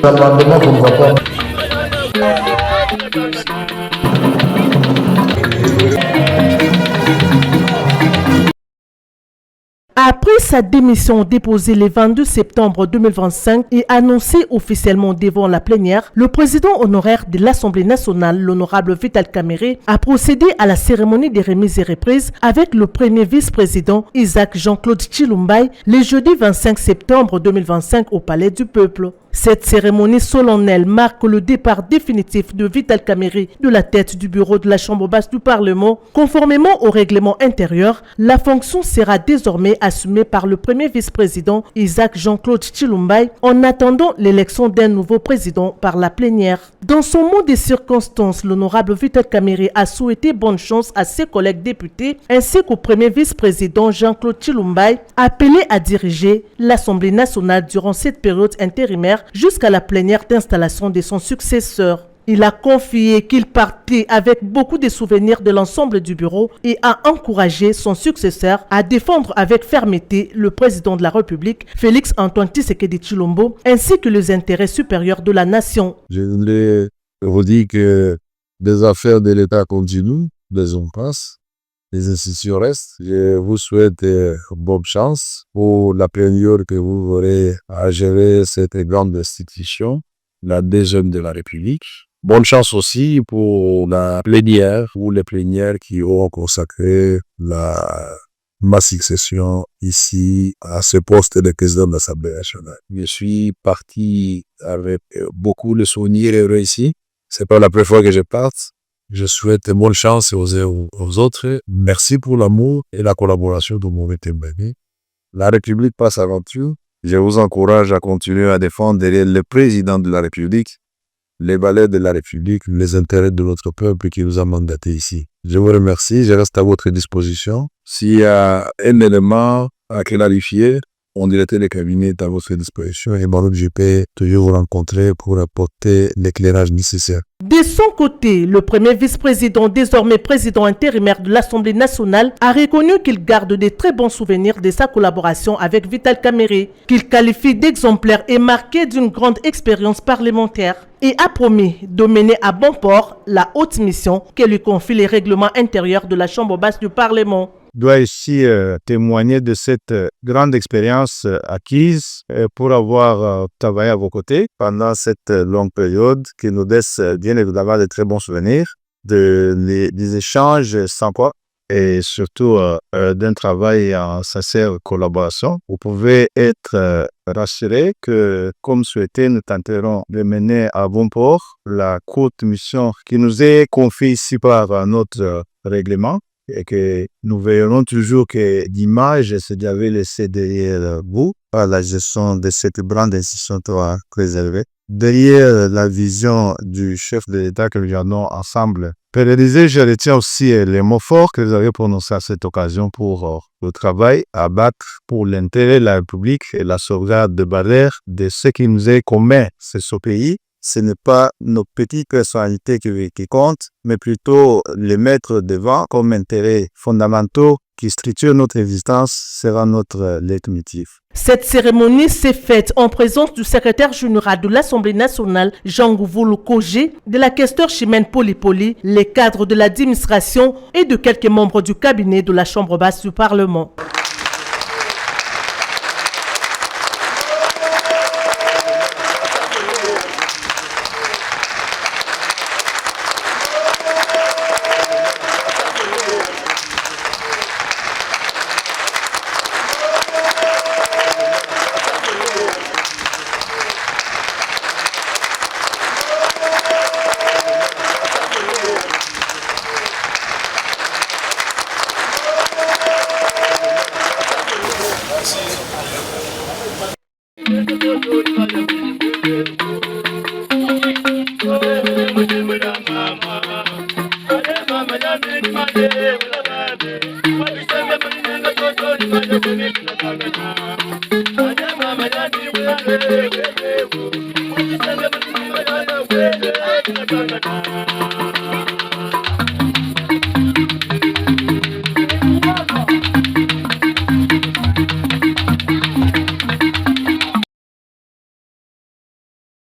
L'amendement qu'on va pas. Après sa démission déposée le 22 septembre 2025 et annoncée officiellement devant la plénière, le président honoraire de l'Assemblée nationale, l'honorable Vital Kamerhe, a procédé à la cérémonie des remises et reprises avec le premier vice-président Isaac Jean-Claude Tshilombaye le jeudi 25 septembre 2025 au Palais du Peuple. Cette cérémonie solennelle marque le départ définitif de Vital Kamerhe de la tête du bureau de la Chambre basse du Parlement. Conformément au règlement intérieur, la fonction sera désormais assumée par le premier vice-président Isaac Jean-Claude Tshilombaye en attendant l'élection d'un nouveau président par la plénière. Dans son mot des circonstances, l'honorable Vital Kamerhe a souhaité bonne chance à ses collègues députés ainsi qu'au premier vice-président Jean-Claude Tshilombaye, appelé à diriger l'Assemblée nationale durant cette période intérimaire jusqu'à la plénière d'installation de son successeur. Il a confié qu'il partait avec beaucoup de souvenirs de l'ensemble du bureau et a encouragé son successeur à défendre avec fermeté le président de la République, Félix Antoine Tshisekedi Tshilombo, ainsi que les intérêts supérieurs de la nation. Je voulais vous dire que les affaires de l'État continuent, les hommes passent, les institutions restent. Je vous souhaite bonne chance pour la plénière que vous aurez à gérer cette grande institution, la deuxième de la République. Bonne chance aussi pour la plénière ou les plénières qui ont consacré ma succession ici à ce poste de président de l'Assemblée nationale. Je suis parti avec beaucoup de souvenirs heureux ici. C'est pas la première fois que je parte. Je souhaite bonne chance aux autres. Merci pour l'amour et la collaboration de mon témoigné. La République passe avant tout. Je vous encourage à continuer à défendre derrière le président de la République, les valeurs de la République, les intérêts de notre peuple qui nous a mandatés ici. Je vous remercie. Je reste à votre disposition. S'il y a un élément à clarifier, mon directeur de cabinet est à votre disposition et moi-même je peux toujours vous rencontrer pour apporter l'éclairage nécessaire. De son côté, le premier vice-président, désormais président intérimaire de l'Assemblée nationale, a reconnu qu'il garde de très bons souvenirs de sa collaboration avec Vital Kamerhe, qu'il qualifie d'exemplaire et marqué d'une grande expérience parlementaire, et a promis de mener à bon port la haute mission que lui confie les règlements intérieurs de la Chambre basse du Parlement. Je dois ici témoigner de cette grande expérience acquise pour avoir travaillé à vos côtés pendant cette longue période qui nous laisse bien évidemment de très bons souvenirs, des échanges sans quoi et surtout d'un travail en sincère collaboration. Vous pouvez être rassurés que, comme souhaité, nous tenterons de mener à bon port la courte mission qui nous est confiée ici par notre règlement. Et que nous verrons toujours que l'image se devait laisser derrière vous par la gestion de cette grande institution préservée. Derrière la vision du chef de l'État que nous avons ensemble pérennisé, je retiens aussi les mots forts que vous avez prononcés à cette occasion pour le travail à battre pour l'intérêt de la République et la sauvegarde de barrières de ce qui nous est commun, c'est ce pays. Ce n'est pas nos petites personnalités qui comptent, mais plutôt les mettre devant comme intérêts fondamentaux qui structurent notre existence sera notre leitmotiv. Cette cérémonie s'est faite en présence du secrétaire général de l'Assemblée nationale, Jean Ngouvolo Kogé, de la questeur Chimène Poli, les cadres de l'administration et de quelques membres du cabinet de la Chambre basse du Parlement. Mama, Thank you.